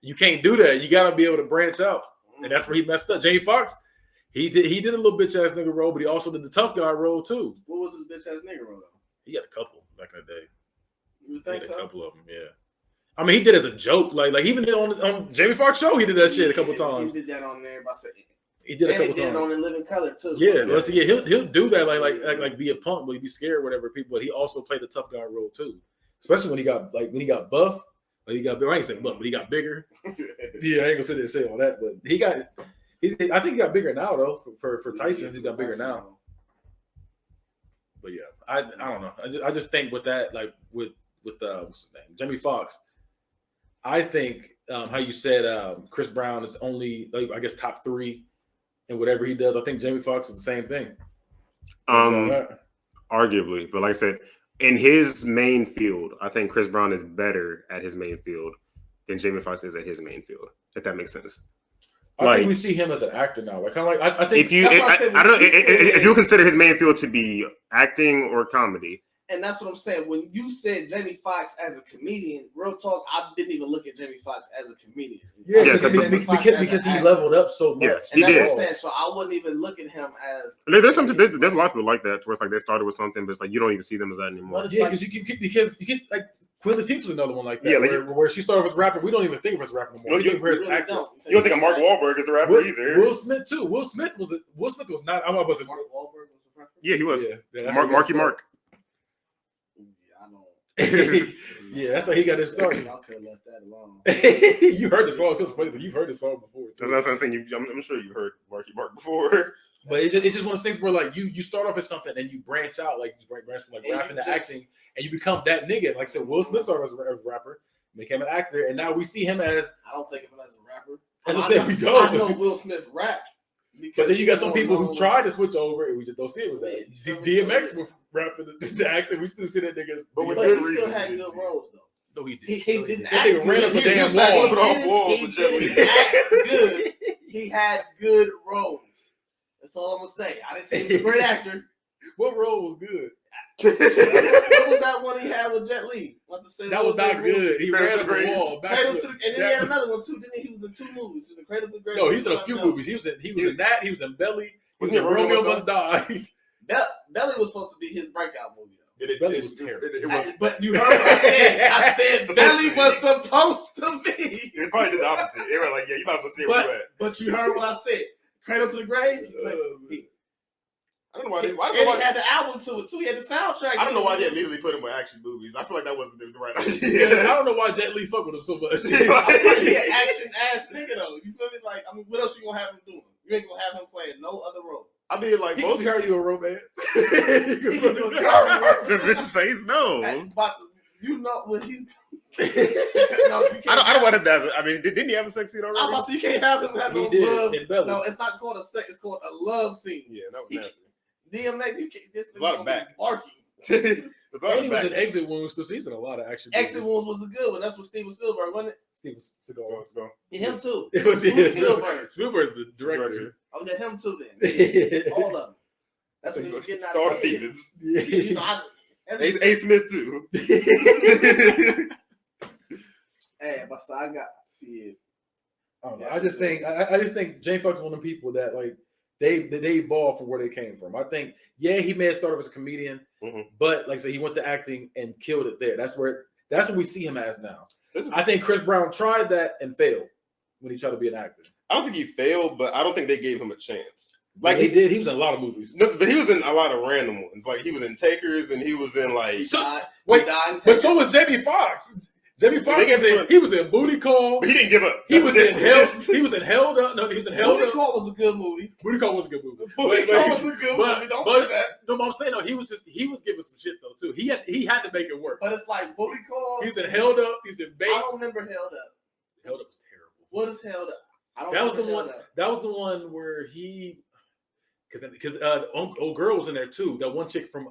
You can't do that. You got to be able to branch out, and that's where he messed up. Jamie Foxx. He did a little bitch ass nigga role, but he also did the tough guy role too. What was his bitch ass nigga role though? He had a couple back in the day. You think so? A couple of them, yeah. I mean, he did as a joke, like even on Jamie Foxx show, he did that shit a couple times. He did that on there by saying he did a couple times. He did it on In Living Color too. Yeah, he'll do that like be a punk, but he be scared, whatever people. But he also played the tough guy role too, especially when he got buff. Like he got bigger. I ain't saying buff, but he got bigger. Yeah, I ain't gonna sit there and say all that, but I think he got bigger now though. For Tyson, he got bigger now. But yeah, I don't know. I just think with that, like with what's his name, Jamie Foxx. I think how you said Chris Brown is only I guess top 3 in whatever he does. I think Jamie Foxx is the same thing. Arguably, but like I said, in his main field, I think Chris Brown is better at his main field than Jamie Foxx is at his main field. If that makes sense. I think we see him as an actor now. Like kind of like I think I don't know if you consider his main field to be acting or comedy. And that's what I'm saying. When you said Jamie Foxx as a comedian, real talk, I didn't even look at Jamie Foxx as a comedian. Yeah, because he leveled up so much. Yes, and that's what I'm saying. So I wouldn't even look at him as. There's a lot of people like that, where it's like they started with something, but it's like you don't even see them as that anymore. Yeah, because you get like Queen Latifah's another one like that. Yeah, where she started with rapping, we don't even think of her as rapping anymore. You don't think of Mark Wahlberg as a rapper either. Will Smith too. Will Smith was not. I wasn't. Mark Wahlberg was a rapper. Yeah, he was. Yeah, Marky Mark. Yeah, that's how he got his start. Y'all could have left that alone. You heard the song. It's funny, but you've heard the song before. That's what I'm saying. I'm sure you heard Marky Mark before. But it's just one of those things where like you start off as something and you branch out, like you branch from like rapping to acting, and you become that nigga. Like I said, Will Smith started as a rapper, became an actor, and now we see him as. I don't think of him as a rapper. That's what I'm saying. We don't. I know Will Smith rap. But then you got some people who tried to switch over and we just don't see it. Was that DMX was rapping the acting? We still see that nigga. But with good reason. He still had good roles though. No, he didn't. He didn't act good. Ran up the damn wall. He didn't act good. He had good roles. That's all I'm gonna say. I didn't say he was a great actor. What role was good? What was that one he had with Jet Li? That was not good. He ran up the wall. And then he had another one too. Didn't he? He was in 2 movies. He was in Cradle to Grave. No, he's in a few movies. He was in that. He was in Belly. He was in Romeo Must Die. Belly was supposed to be his breakout movie. Belly was terrible. But you heard what I said. I said Belly was supposed to be. It probably did the opposite. They were like, yeah, you might as well see it where you at. But you heard what I said. Cradle to the Grave. I don't know why. He had the album to it too. He had the soundtrack. I don't know why they immediately put him with action movies. I feel like that wasn't the right idea. I don't know why Jet Li fuck with him so much. He an action ass nigga though. You feel me? Like, I mean, what else you gonna have him doing? You ain't gonna have him playing no other role. I mean, like most heard you a romance. This face, no. But you know when he's. No, I don't want him to have. I mean, didn't he have a sex scene already? I'm about to say you can't have him have no love. No, it's not called a sex. It's called a love scene. Yeah, that was nasty. DMX, you can't. This a lot of back. Barking. And he was in Exit Wounds, so he's in a lot of action. Exit Wounds was a good one. That's with Steven Spielberg, wasn't it? Steven Seagal. Yeah, him too. It was Spielberg. Spielberg's the director. Oh, yeah, him too then. All of them. That's what he was getting out of. All the Stevens. You know, A. Smith too. Hey, but so I got. Yeah. I just think Jamie Foxx is one of the people that like. They evolved from where they came from. I think, he may have started as a comedian, but like I said, he went to acting and killed it there. That's what we see him as now. I think Chris Brown tried that and failed when he tried to be an actor. I don't think he failed, but I don't think they gave him a chance. Like he did. He was in a lot of movies. No, but he was in a lot of random ones. Like he was in Takers and he was in like. But so was Jamie Foxx. Jamie Foxx was in Booty Call. But he didn't give up. He was in Held Up. No, he was in Held Up. Booty Call was a good movie. Booty Call was a good movie. Booty Call was a good movie. Don't do that. No, I'm saying he was giving some shit though too. He had to make it work. But it's like Booty Call. He's in Held Up. He's in Bait. I don't remember Held Up. Held Up was terrible. What is Held Up? I don't. That was the one. That was the one where he, because old girl was in there too. That one chick from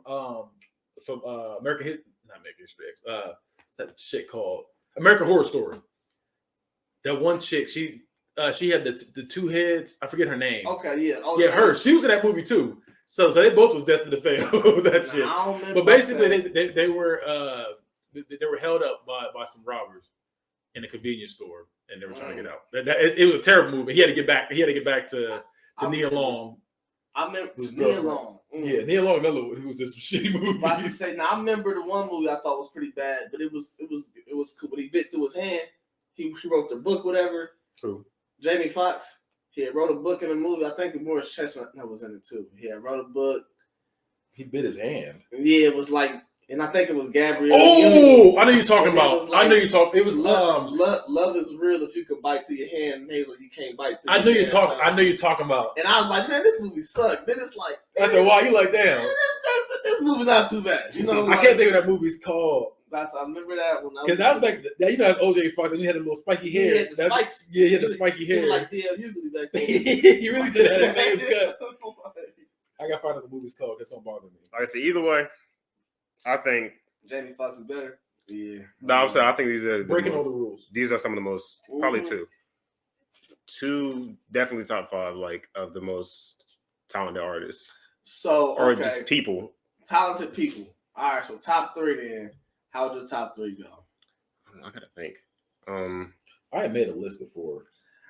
American History X. What's that shit called? American Horror Story. That one chick, she had the 2 heads. I forget her name. Okay, yeah. Oh, yeah, her. She was in that movie too. So they both was destined to fail. That shit. I don't remember. But basically, they were held up by some robbers in a convenience store, and they were trying to get out. It was a terrible movie. He had to get back. He had to get back to Nia Long. I remember Nia Long. Yeah, Nia Long. Another one who was in some shitty movies. But I can say now, I remember the one movie I thought was pretty bad, but it was cool. When he bit through his hand, he wrote the book, whatever. Who? Jamie Foxx. He had wrote a book in the movie. I think Morris Chestnut was in it too. He had wrote a book. He bit his hand. Yeah, it was like, and I think it was Gabrielle. Oh, I know you're talking about. Like, I know you're talking. It was love is real if you could bite through your hand, Halo, you can't bite through. I know you're talking. I know you're talking about. And I was like, man, this movie sucked. Then it's like, after a while, you like, damn, this movie's not too bad. You know, I can't think of that movie's called. I remember that one. Because that was back. You know, that's OJ Fox, and he had a little spiky hair. He had the spikes. Yeah, he had the spiky hair. He was like D.L. Hughley back then. He really did have the same cut. I gotta find out the movie's called. That's gonna bother me. Like I say, either way, I think Jamie Foxx is better. Yeah. No, I'm saying I think these are breaking all the rules. These are some of the most, probably two, definitely top 5, like of the most talented artists. So or just people, talented people. All right, so top 3 then. How would your top 3 go? I gotta think. I had made a list before.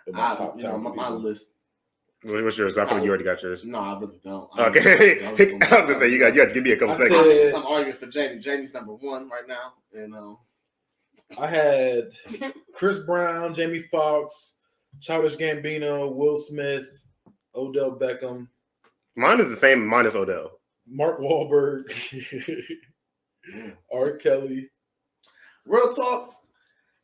My top my list. What's yours? I feel like you already got yours. No, I really don't. Okay. I was gonna say you have to give me a couple seconds. Since I'm arguing for Jamie. Jamie's number 1 right now, and I had Chris Brown, Jamie Foxx, Childish Gambino, Will Smith, Odell Beckham. Mine is the same minus Odell. Mark Wahlberg, R. Kelly. Real talk.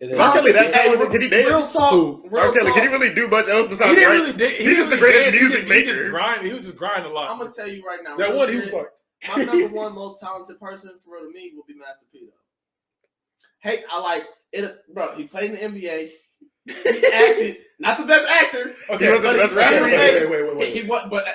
R. Kelly, that talented? Did he dance? Real talk. R. Kelly, did he really do much else besides He really did. He's just the greatest music maker. He was just grinding a lot. I'm gonna tell you right now. That one, he was like, my number 1 most talented person for real to me would be Master P. Though. Hey, I like it, bro. He played in the NBA. He acted not the best actor. Okay, he wasn't the best rapper. Wait. He was, but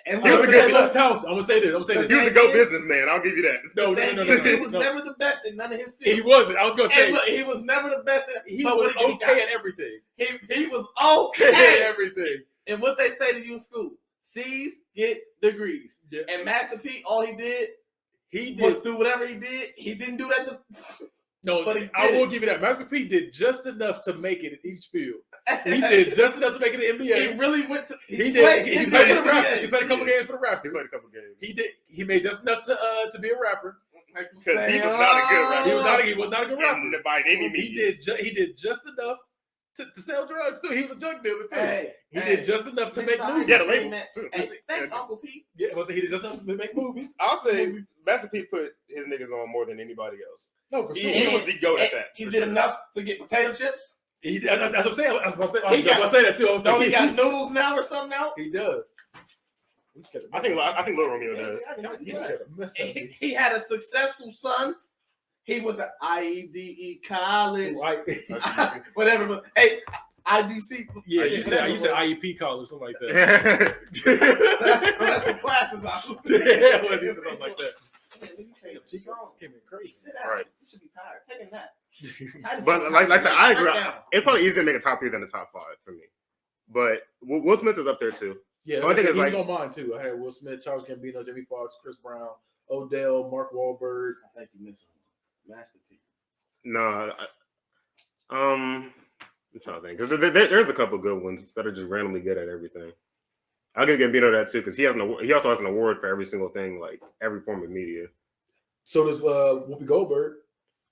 and He was a good I'm gonna say this. He was a go businessman. I'll give you that. No. He was never the best in none of his films. He wasn't. I was gonna say look, he was never the best. he was okay at everything. He was okay at everything. And what they say to you in school: C's get degrees. Yeah. And Master P, all he did was do whatever he did. He didn't do that. No, but I will give you that. Master P did just enough to make it in each field. He did just enough to make it in the NBA. He really went to. He played for the Raptors. He played a couple games for the Raptors. He played a couple games. He did. He made just enough to be a rapper. Because he was not a good rapper. He was not a good rapper by any means. He did just enough to sell drugs too. He was a drug dealer too. He did just enough to make movies. Yeah, the label. Hey, thanks, Uncle P. Yeah, he did just enough to make movies. I'll say Master P put his niggas on more than anybody else. No, for sure. He was the GOAT at that. He did enough to get potato chips. He did. That's what I'm saying. I was about to say that too. Don't he got noodles now or something now? He does. I think Lil Romeo does. He had a successful son. He went to IEDE college. Whatever. But hey, IDC. Yeah, you said IEP college, something like that. That's the classes I was saying. Yeah, he said something like that. She gone. Came in crazy. Sit down. Right. You should be tired. Take a nap. But like I said, I agree. It's probably easier to make a top 3 than a top 5 for me. But Will Smith is up there too. Yeah, I think he was on mine too. I had Will Smith, Charles Gambino, Jamie Foxx, Chris Brown, Odell, Mark Wahlberg. I think you missed him. Master P. No, I'm trying to think because there's a couple good ones that are just randomly good at everything. I'll give Gambino that too because he also has an award for every single thing, like every form of media. So does Whoopi Goldberg.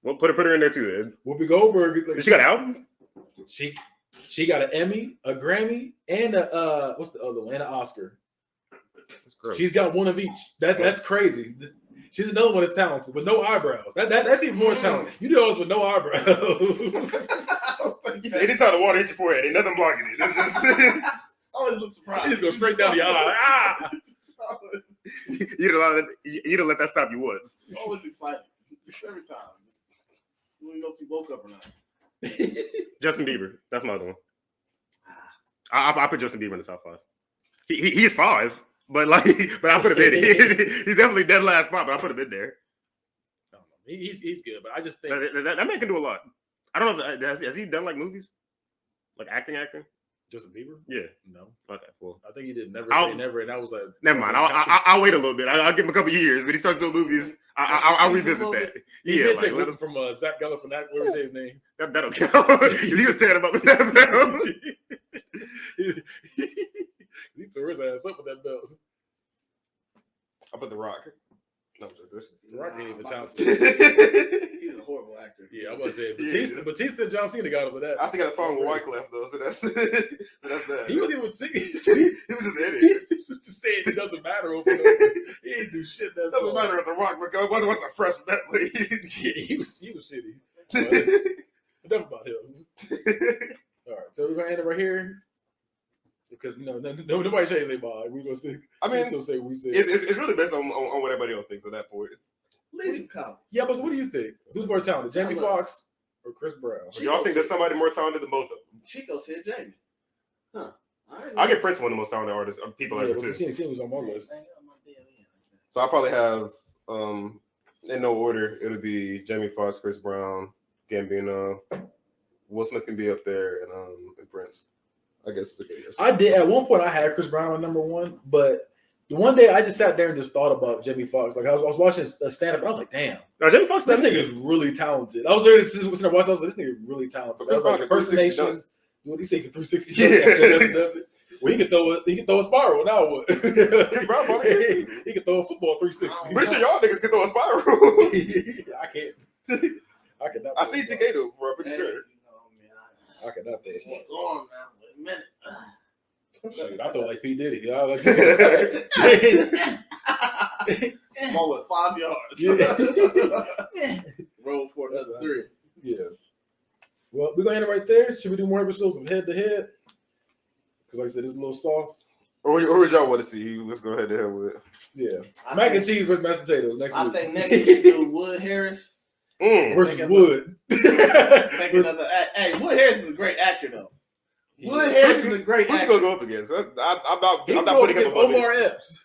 Well, put her in there too. Then Whoopi Goldberg. Did she got an album? She got an Emmy, a Grammy, and a what's the other one? And an Oscar. She's got one of each. That's crazy. She's another one that's talented with no eyebrows. That's even more talent. You do those with no eyebrows. Anytime the water hits your forehead, ain't nothing blocking it. It's just always look surprised. You just go straight down the eye. You don't let that stop you once. Always excited. Every time. You don't know if you woke up or not. Justin Bieber. That's my other one. I put Justin Bieber in the top 5. He's 5, but I put him in. He's definitely dead last spot, but I put him in there. I don't know. He's good, but I just think that man can do a lot. I don't know if has he done like movies, like acting. Justin Bieber? Yeah. No. Okay. Well, I think he did Never Say Never, and that was like. Never mind. I'll wait a little bit. I'll give him a couple years. When he starts doing movies, I'll revisit that. He did take rhythm from Zach Galifianakis. What was his name? That don't count. He was tearing him up with that belt. He tore his ass up with that belt. I put The Rock. No, The Rock ain't even talented. He's a horrible actor. Yeah, I was saying Batista and John Cena got him with that. I still got a song with Wyclef though, so that's that. He wasn't even singing. He was just in it. He's just saying it doesn't matter over and over. He ain't do shit. It doesn't matter if The Rock was a fresh Bentley. Yeah, he was shitty. Enough about him. All right, so we're gonna end it right here. Because nobody changed their mind. We gonna still. Still say we said. It's really based on what everybody else thinks at that point. Leave some comments. Yeah, but what do you think? Who's more talented, Jamie Foxx or Chris Brown? Y'all think there's somebody more talented than both of them? Chico said Jamie. Huh. I'll get Prince one of the most talented artists people ever too. She was on my list. So I'll probably have in no order. It'll be Jamie Foxx, Chris Brown, Gambino, Will Smith can be up there, and Prince. I guess it's okay. Yes. I did at one point. I had Chris Brown on number 1, but the one day I just sat there and just thought about Jamie Foxx. Like I was watching a stand up, and I was like, "Damn, no, Jamie Foxx, this nigga is really talented." I was there to watch. I was like, "This nigga is really talented." I was like, impersonations. What he say? 360. Yeah. Well, he can throw a spiral. Now what? He can throw a football 360. I'm pretty sure y'all niggas can throw a spiral. I can't. I cannot. I see TK do before. I'm pretty sure. I cannot throw a spiral. Go on now. Wait a minute. Shit, I throw like P. Diddy. Ball with 5 yards. Yeah. Roll for that's 3. Yeah. Well, we're gonna end it right there. Should we do more episodes of head to head? Because like I said, it's a little soft. Or would y'all want to see? Let's go ahead to hell with it. Yeah. Mac and cheese with mashed potatoes next week. I think next week we do Wood Harris versus Wood. Hey, Wood Harris is a great actor though. Wood Harris is a great actor. Who's gonna go up against? I'm not putting him against above Omar it. Epps.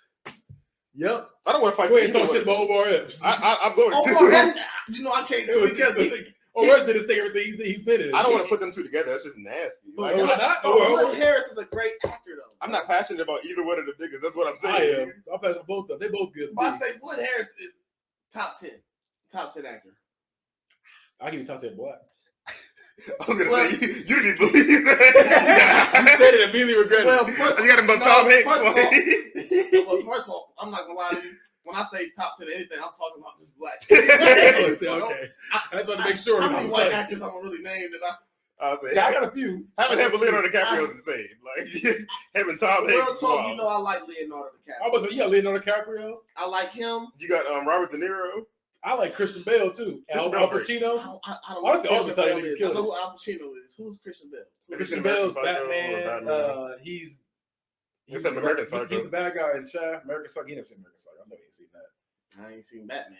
Yep. I don't want to fight. Go ahead and talk shit about Omar Epps. I'm going to. Omar Epps, I can't because Omar Epps did his thing. Everything he's been in. I don't want to put them two together. That's just nasty. Like, Wood Harris is a great actor though. I'm not passionate about either one of the niggas. That's what I'm saying. I am. I'm passionate about both of them. They both good. But I say Wood Harris is top 10 actor. I'll give you top 10 black. I was gonna say you didn't even believe that. You said it immediately regretted. Well, you got him above Tom Hanks. First of all, I'm not gonna lie to you. When I say top 10 anything, I'm talking about just black. Okay. I just want to make sure. How many white actors I'm gonna really name that I was saying, I got a few. Having him and Leonardo DiCaprio is insane. Like him and Tom Hanks. Real talk, you know I like Leonardo DiCaprio. I was like, you got Leonardo DiCaprio. I like him. You got Robert De Niro. I like Christian Bale too. Al Pacino. I don't Honestly, know all the time I he's don't know killing. who Al Pacino is. Who's Christian Bale? Christian Bale's Batman. He's American Psycho. He's the bad guy in Shaft. American Psycho. He never seen American Psycho. I know he ain't seen that. I ain't seen Batman.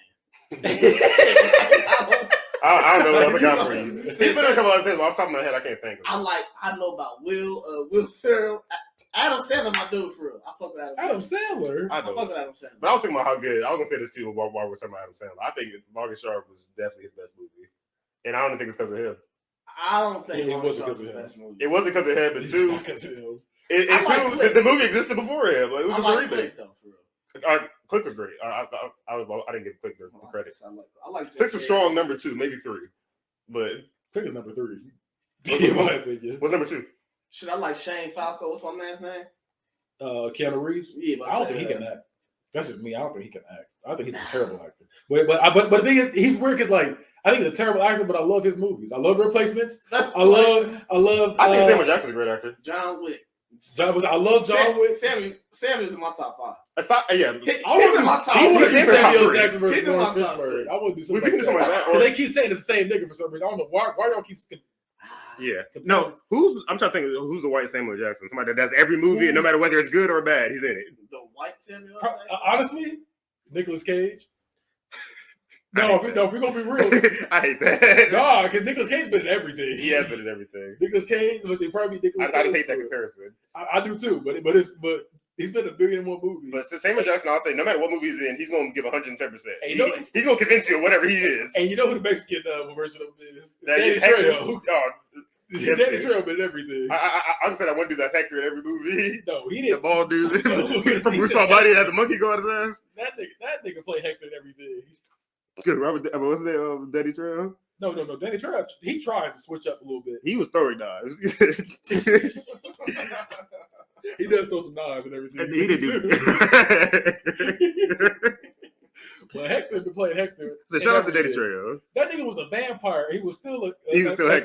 I don't know what else I got for you. He's been in a couple other things, but off the top of my head, I can't think of it. I know about Will Ferrell. Adam Sandler, my dude, for real. I fuck with Adam Sandler. I fuck with Adam Sandler. But I was thinking about how good. I was gonna say this too while we're talking about Adam Sandler. I think Long and Sharp was definitely his best movie, and I don't think it's because of him. I don't think it wasn't because of his him. best movie. It wasn't because of him, but two, because of him. And two, the movie existed before him. Like, it was just a remake. Click, though, for real. Click was great. I didn't give Click the credit. I like Click's a strong number 2, maybe 3, but Click is number 3. In my opinion, what's number 2? Should I like Shane Falco? What's my man's name? Keanu Reeves. Yeah, I don't think he can act. That's just me. I don't think he can act. I think he's a terrible actor. But the thing is, he's weird because like I think he's a terrible actor, but I love his movies. I love Replacements. I love. I think Samuel Jackson's a great actor. John Wick. I love John Wick. Samuel's in my top 5. I want to do Samuel Jackson versus Lawrence Fishburne. I want to do something like that. Because they keep saying it's the same nigga for some reason. I don't know why y'all keep. Yeah. No, I'm trying to think of who's the white Samuel Jackson. Somebody that does every movie, and no matter whether it's good or bad, he's in it. The white Samuel? Honestly, Nicolas Cage. No, if we're going to be real. I hate that. Nah, because Nicolas Cage's been in everything. He has been in everything. Nicolas Cage, was it probably Nicolas Cage? I just hate that comparison. I do too, but he's been in a billion more movies. But Samuel Jackson, I'll say, no matter what movie he's in, he's going to give 110%. He's going to convince you of whatever he is. And you know who the Mexican version of him is? Danny Trejo. Danny Trejo been in everything. I said I want to do that actor in every movie. No, he didn't. The bald dude from Bruce Almighty had the monkey go on his ass. That nigga played Hector in everything. Robert, what's his name? Danny Trejo? No. Danny Trejo, he tries to switch up a little bit. He was throwing knives. He does throw some knives and everything. He did do. Well, Hector been playing Hector. So shout out to Danny Trejo. That nigga was a vampire. He was still Hector. He was still a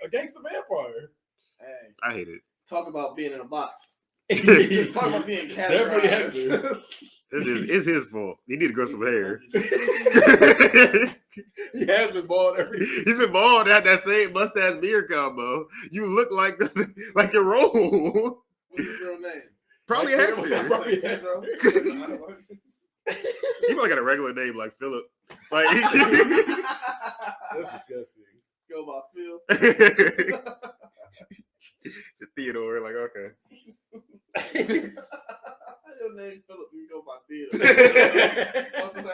gangster vampire. Hey, I hate it. Talk about being in a box. Talk about being categorized. It's his fault. He need to grow some hair. He has been bald He's been bald. Had that same mustache beard combo. You look like your role. What's his real name? Probably Hector. Probably Pedro. He might got a regular name like Philip. Like That's disgusting. Go by Phil. It's a Theodore. Like okay. Your name Philip, you go by Theodore. I was say,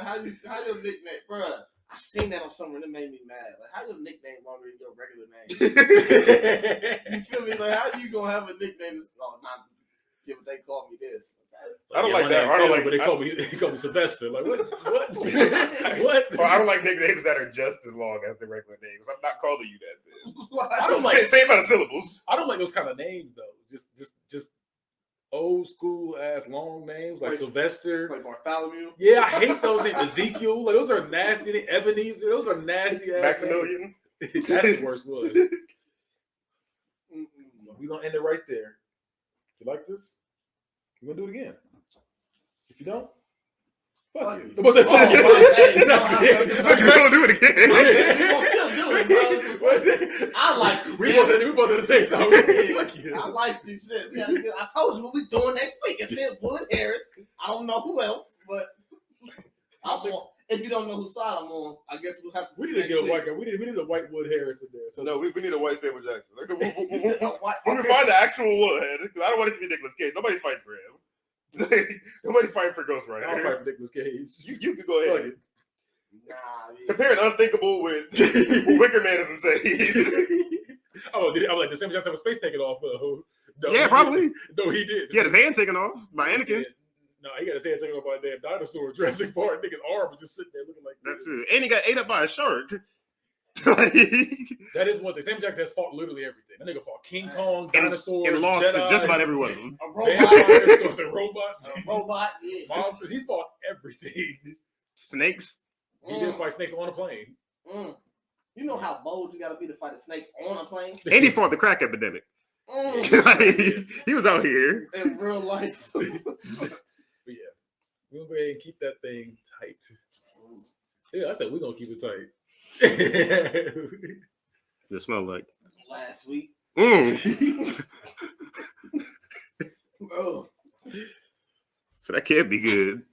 how your nickname, bruh? I seen that on somewhere and it made me mad. Like, how your nickname longer than your regular name? You feel me? Like, how you gonna have a nickname that's not give what they call me this? I don't like that. I don't like. But they call me Sylvester. Like what? What? Well, I don't like nicknames that are just as long as the regular names. I'm not calling you that. Then. I don't like same amount of syllables. I don't like those kind of names though. Just old school ass long names like Sylvester, like Bartholomew. Yeah, I hate those names. Ezekiel, like those are nasty. Ebenezer, those are nasty ass. Maximilian. That's the worst one. We're gonna end it right there. If you like this, we're gonna do it again. If you don't, fuck you. We're gonna do it again. We're gonna still do it, bro. I like it. We both did the same thing. I like this shit. I told you what we doing next week. I said Wood Harris. I don't know who else, but if you don't know whose side I'm on, I guess we'll have to. We need to get a white guy. We need a white Wood Harris in there. So No, we need a white Samuel Jackson. Like, so when we find the actual Wood, because I don't want it to be Nicolas Cage. Nobody's fighting for him. Nobody's fighting for Ghost Rider. I'll fight for Nicolas Cage. You can go ahead. Nah, Comparing Unthinkable with Wicker Man is insane. Oh, I'm like, does Samuel Jackson have a space taken off? No, Yeah, probably. No, he did. He had his hand taken off by Anakin. No, he got his hand taken off by a damn dinosaur. Jurassic Park, nigga's arm was just sitting there looking like That's it. And he got ate up by a shark. Like, that is one thing. Samuel Jackson has fought literally everything. That nigga fought King Kong, dinosaurs, and lost to Jedis, just about every one of them. a robot, robots, yeah. monsters. He fought everything. Snakes. He did fight snakes on a plane. You know how bold you got to be to fight a snake on a plane? And he fought the crack epidemic. Like, he was out here. In real life. But yeah, we're going to go ahead and keep that thing tight. Yeah, I said we're going to keep it tight. It smelled like Last week. So that can't be good.